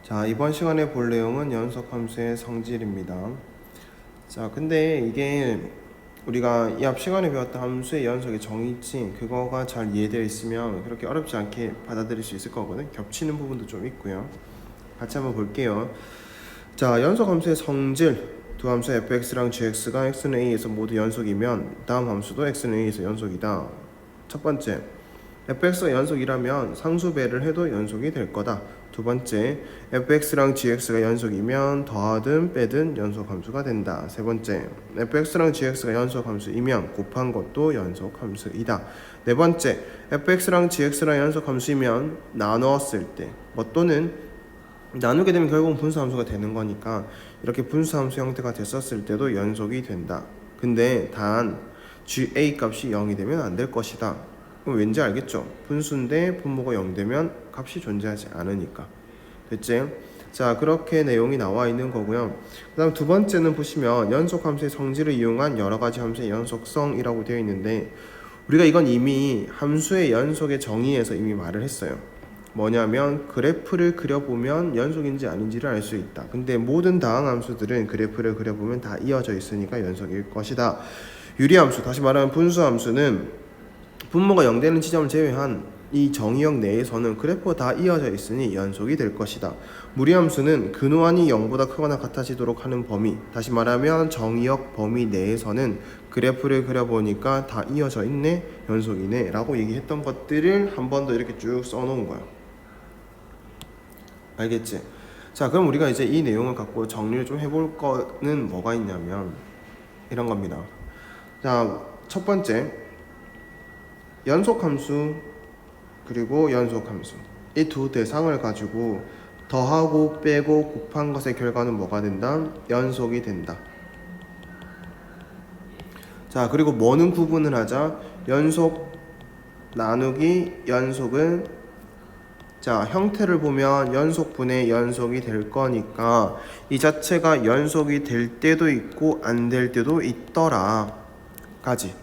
자, 이번 시간에 볼 내용은 연속함수의 성질입니다. 자, 근데 이게 우리가 이 앞 시간에 배웠던 함수의 연속의 정의 있지, 그거가 잘 이해되어 있으면 그렇게 어렵지 않게 받아들일 수 있을 거거든. 겹치는 부분도 좀 있고요. 같이 한번 볼게요. 자, 연속함수의 성질, 두 함수 fx랑 gx가 x는 a에서 모두 연속이면 다음 함수도 x는 a에서 연속이다. 첫 번째, fx가 연속이라면 상수배를 해도 연속이 될 거다. 두 번째, fx랑 gx가 연속이면 더하든 빼든 연속함수가 된다. 세 번째, fx랑 gx가 연속함수이면 곱한 것도 연속함수이다. 네 번째, fx랑 gx랑 연속함수이면 나누었을 때 또는 나누게 되면 결국은 분수함수가 되는 거니까 이렇게 분수함수 형태가 됐었을 때도 연속이 된다. 근데 단 ga 값이 0이 되면 안 될 것이다. 그럼 왠지 알겠죠? 분수인데 분모가 0 되면 값이 존재하지 않으니까. 됐지? 자, 그렇게 내용이 나와 있는 거고요. 그 다음 두 번째는 보시면 연속함수의 성질을 이용한 여러가지 함수의 연속성이라고 되어 있는데, 우리가 이건 이미 함수의 연속의 정의에서 이미 말을 했어요. 뭐냐면 그래프를 그려보면 연속인지 아닌지를 알 수 있다. 근데 모든 다항함수들은 그래프를 그려보면 다 이어져 있으니까 연속일 것이다. 유리함수, 다시 말하면 분수함수는 분모가 0 되는 지점을 제외한 이 정의역 내에서는 그래프가 다 이어져 있으니 연속이 될 것이다. 무리함수는 근호한이 0보다 크거나 같아지도록 하는 범위, 다시 말하면 정의역 범위 내에서는 그래프를 그려보니까 다 이어져 있네, 연속이네 라고 얘기했던 것들을 한 번 더 이렇게 쭉 써놓은 거야. 알겠지? 자, 그럼 우리가 이제 이 내용을 갖고 정리를 좀 해볼 거는 뭐가 있냐면 이런 겁니다. 자, 첫 번째, 연속함수 그리고 연속함수, 이 두 대상을 가지고 더하고 빼고 곱한 것의 결과는 뭐가 된다? 연속이 된다. 자, 그리고 뭐는 구분을 하자? 연속 나누기 연속은, 자, 형태를 보면 연속분의 연속이 될 거니까 이 자체가 연속이 될 때도 있고 안 될 때도 있더라 까지.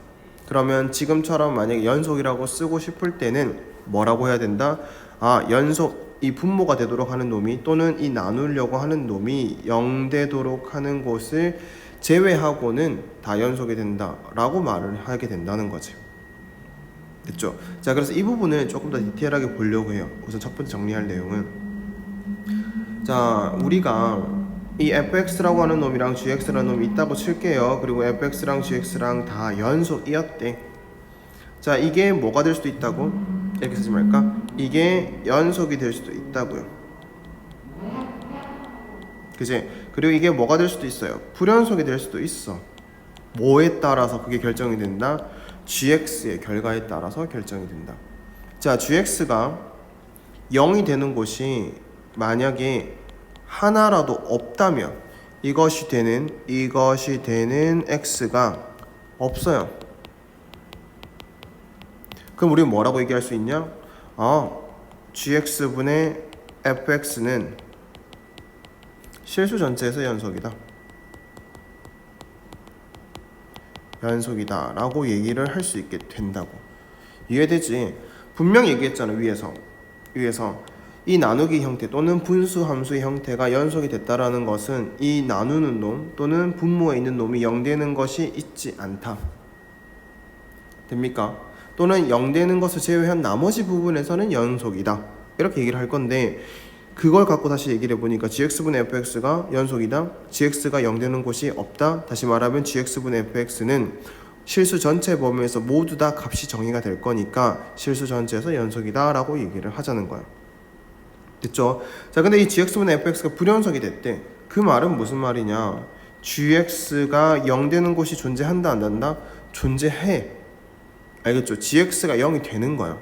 그러면 지금처럼 만약에 연속이라고 쓰고 싶을 때는 뭐라고 해야 된다? 아, 연속, 이 분모가 되도록 하는 놈이 또는 이 나누려고 하는 놈이 0 되도록 하는 곳을 제외하고는 다 연속이 된다 라고 말을 하게 된다는 거지. 됐죠? 자, 그래서 이 부분을 조금 더 디테일하게 보려고 해요. 우선 첫 번째 정리할 내용은, 자, 우리가 이 fx라고 하는 놈이랑 gx라는 놈이 있다고 칠게요. 그리고 fx랑 gx랑 다 연속이었대. 자, 이게 뭐가 될 수도 있다고? 이렇게 쓰지 말까? 이게 연속이 될 수도 있다고요. 그치? 그리고 이게 뭐가 될 수도 있어요. 불연속이 될 수도 있어. 뭐에 따라서 그게 결정이 된다? gx의 결과에 따라서 결정이 된다. 자, gx가 0이 되는 곳이 만약에 하나라도 없다면 이것이 되는 x가 없어요. 그럼 우리는 뭐라고 얘기할 수 있냐? gx분의 fx는 실수 전체에서 연속이다. 연속이다 라고 얘기를 할 수 있게 된다고. 이해되지? 분명히 얘기했잖아. 위에서 이 나누기 형태 또는 분수 함수의 형태가 연속이 됐다라는 것은 이 나누는 놈 또는 분모에 있는 놈이 0 되는 것이 있지 않다. 됩니까? 또는 0 되는 것을 제외한 나머지 부분에서는 연속이다. 이렇게 얘기를 할 건데, 그걸 갖고 다시 얘기를 해보니까 gx분의 fx가 연속이다. gx가 0 되는 곳이 없다. 다시 말하면 gx분의 fx는 실수 전체 범위에서 모두 다 값이 정의가 될 거니까 실수 전체에서 연속이다 라고 얘기를 하자는 거야. 됐죠? 자, 근데 이 gx분의 fx가 불연속이 됐대. 그 말은 무슨 말이냐? gx가 0 되는 곳이 존재한다 안 한다? 존재해. 알겠죠? gx가 0이 되는 거야.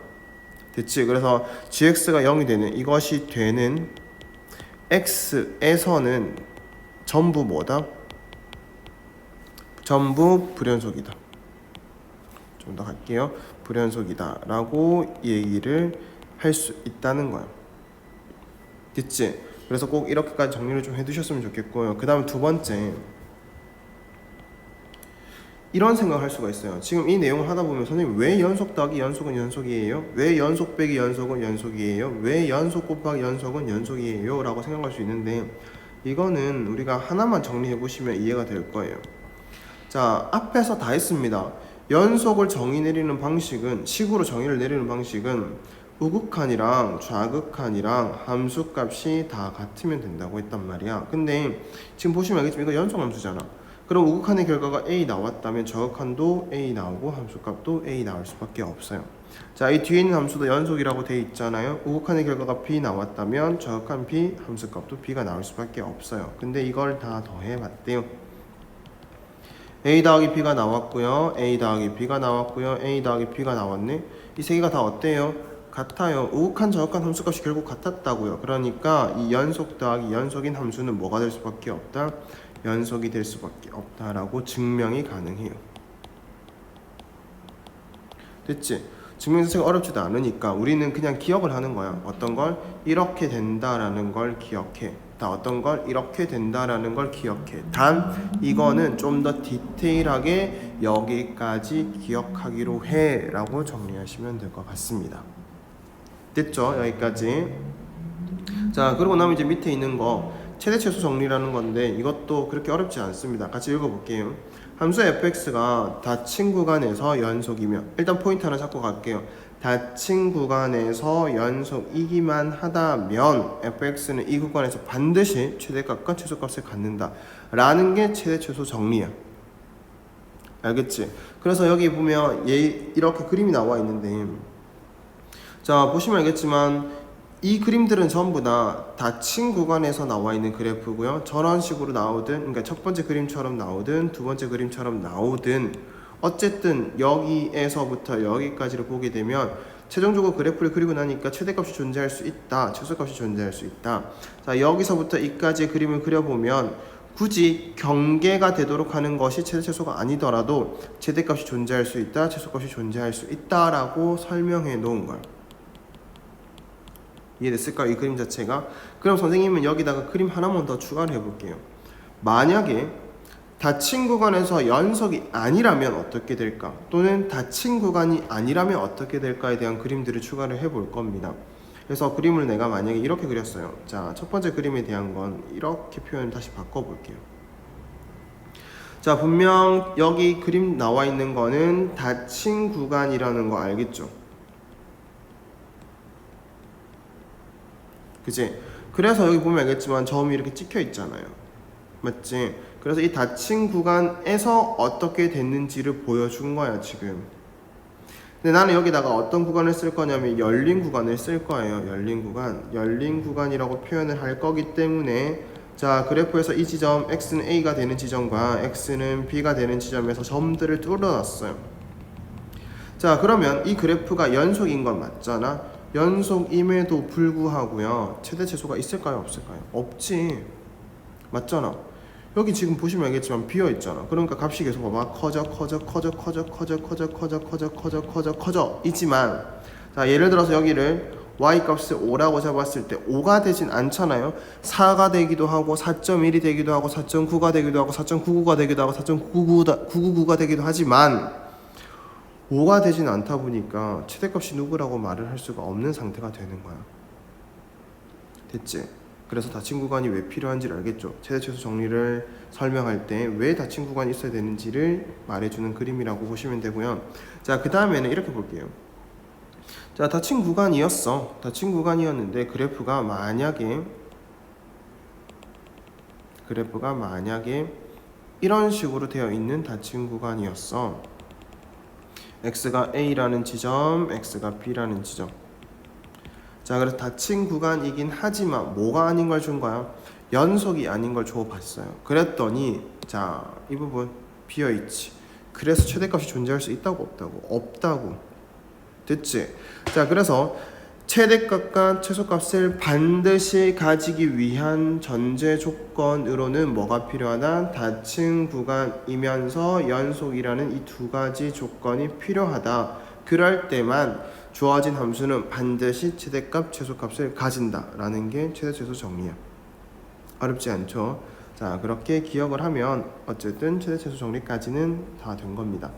됐지? 그래서 gx가 0이 되는, 이것이 되는 x에서는 전부 뭐다? 전부 불연속이다. 좀 더 갈게요. 불연속이다 라고 얘기를 할 수 있다는 거야. 됐지? 그래서 꼭 이렇게까지 정리를 좀 해두셨으면 좋겠고요. 그 다음 두 번째, 이런 생각을 할 수가 있어요. 지금 이 내용을 하다 보면 선생님 왜 연속 더하기 연속은 연속이에요? 왜 연속 빼기 연속은 연속이에요? 왜 연속 곱하기 연속은 연속이에요? 라고 생각할 수 있는데 이거는 우리가 하나만 정리해 보시면 이해가 될 거예요. 자, 앞에서 다 했습니다. 연속을 정의 내리는 방식은 식으로 정의를 내리는 방식은 우극한이랑 좌극한이랑 함수값이 다 같으면 된다고 했단 말이야. 근데 지금 보시면 알겠지만 이거 연속함수잖아. 그럼 우극한의 결과가 A 나왔다면 저극한도 A 나오고 함수값도 A 나올 수밖에 없어요. 자, 이 뒤에 있는 함수도 연속이라고 돼 있잖아요. 우극한의 결과가 B 나왔다면 저극한 B 함수값도 B가 나올 수밖에 없어요. 근데 이걸 다 더해봤대요. A 더하기 B가 나왔고요. A 더하기 B가 나왔고요. A 더하기 B가 나왔네. 이 세 개가 다 어때요? 같아요. 우극한 저극한 함수값이 결국 같았다고요. 그러니까 이 연속 더하기 연속인 함수는 뭐가 될 수밖에 없다? 연속이 될 수밖에 없다라고 증명이 가능해요. 됐지? 증명 자체가 어렵지도 않으니까 우리는 그냥 기억을 하는 거야. 어떤 걸 이렇게 된다라는 걸 기억해. 다 어떤 걸 이렇게 된다라는 걸 기억해. 단 이거는 좀 더 디테일하게 여기까지 기억하기로 해라고 정리하시면 될 것 같습니다. 됐죠? 여기까지. 자, 그러고 나면 이제 밑에 있는 거 최대 최소 정리라는 건데 이것도 그렇게 어렵지 않습니다. 같이 읽어볼게요. 함수 fx가 닫힌 구간에서 연속이면 일단 포인트 하나 잡고 갈게요. 닫힌 구간에서 연속이기만 하다면 fx는 이 구간에서 반드시 최대값과 최소값을 갖는다 라는 게 최대 최소 정리야. 알겠지? 그래서 여기 보면 이렇게 그림이 나와 있는데 자, 보시면 알겠지만 이 그림들은 전부 다 닫힌 구간에서 나와 있는 그래프고요. 저런 식으로 나오든, 그러니까 첫 번째 그림처럼 나오든 두 번째 그림처럼 나오든 어쨌든 여기에서부터 여기까지를 보게 되면 최종적으로 그래프를 그리고 나니까 최대값이 존재할 수 있다, 최소값이 존재할 수 있다. 자, 여기서부터 이까지의 그림을 그려보면 굳이 경계가 되도록 하는 것이 최대 최소가 아니더라도 최대값이 존재할 수 있다, 최소값이 존재할 수 있다라고 설명해 놓은 거예요. 이해됐을까요? 이 그림 자체가. 그럼 선생님은 여기다가 그림 하나만 더 추가를 해볼게요. 만약에 닫힌 구간에서 연속이 아니라면 어떻게 될까? 또는 닫힌 구간이 아니라면 어떻게 될까에 대한 그림들을 추가를 해볼 겁니다. 그래서 그림을 내가 만약에 이렇게 그렸어요. 자, 첫 번째 그림에 대한 건 이렇게 표현을 다시 바꿔볼게요. 자, 분명 여기 그림 나와 있는 거는 닫힌 구간이라는 거 알겠죠? 그치? 그래서 여기 보면 알겠지만 점이 이렇게 찍혀 있잖아요. 맞지? 그래서 이 닫힌 구간에서 어떻게 됐는지를 보여준 거야 지금. 근데 나는 여기다가 어떤 구간을 쓸 거냐면 열린 구간을 쓸 거예요. 열린 구간이라고 표현을 할 거기 때문에 자, 그래프에서 이 지점 x는 a가 되는 지점과 x는 b가 되는 지점에서 점들을 뚫어놨어요. 자, 그러면 이 그래프가 연속인 건 맞잖아. 연속임에도 불구하고요, 최대 최소가 있을까요, 없을까요? 없지. 맞잖아. 여기 지금 보시면 알겠지만 비어 있잖아. 그러니까 값이 계속 봐봐. 커져 이지만 자, 예를 들어서 여기를 y 값을 5라고 잡았을 때 5가 되진 않잖아요. 4가 되기도 하고 4.1이 되기도 하고 4.9가 되기도 하고 4.99가 되기도 하고 4.999가 되기도 하지만 5가 되진 않다 보니까 최대값이 누구라고 말을 할 수가 없는 상태가 되는 거야. 됐지? 그래서 닫힌 구간이 왜 필요한지를 알겠죠? 최대 최소 정리를 설명할 때 왜 닫힌 구간이 있어야 되는지를 말해주는 그림이라고 보시면 되고요. 자, 그 다음에는 이렇게 볼게요. 자, 닫힌 구간이었어. 닫힌 구간이었는데 그래프가 만약에 이런 식으로 되어 있는 닫힌 구간이었어. x가 a라는 지점, x가 b라는 지점. 자, 그래서 닫힌 구간이긴 하지만 뭐가 아닌 걸 준 거야? 연속이 아닌 걸 줘봤어요. 그랬더니 자, 이 부분 비어있지. 그래서 최대값이 존재할 수 있다고 없다고? 없다고. 됐지? 자, 그래서 최대값과 최소값을 반드시 가지기 위한 전제 조건으로는 뭐가 필요하다? 닫힌 구간이면서 연속이라는 이 두 가지 조건이 필요하다. 그럴 때만 주어진 함수는 반드시 최대값, 최소값을 가진다 라는 게 최대 최소 정리야. 어렵지 않죠? 자, 그렇게 기억을 하면 어쨌든 최대 최소 정리까지는 다 된 겁니다.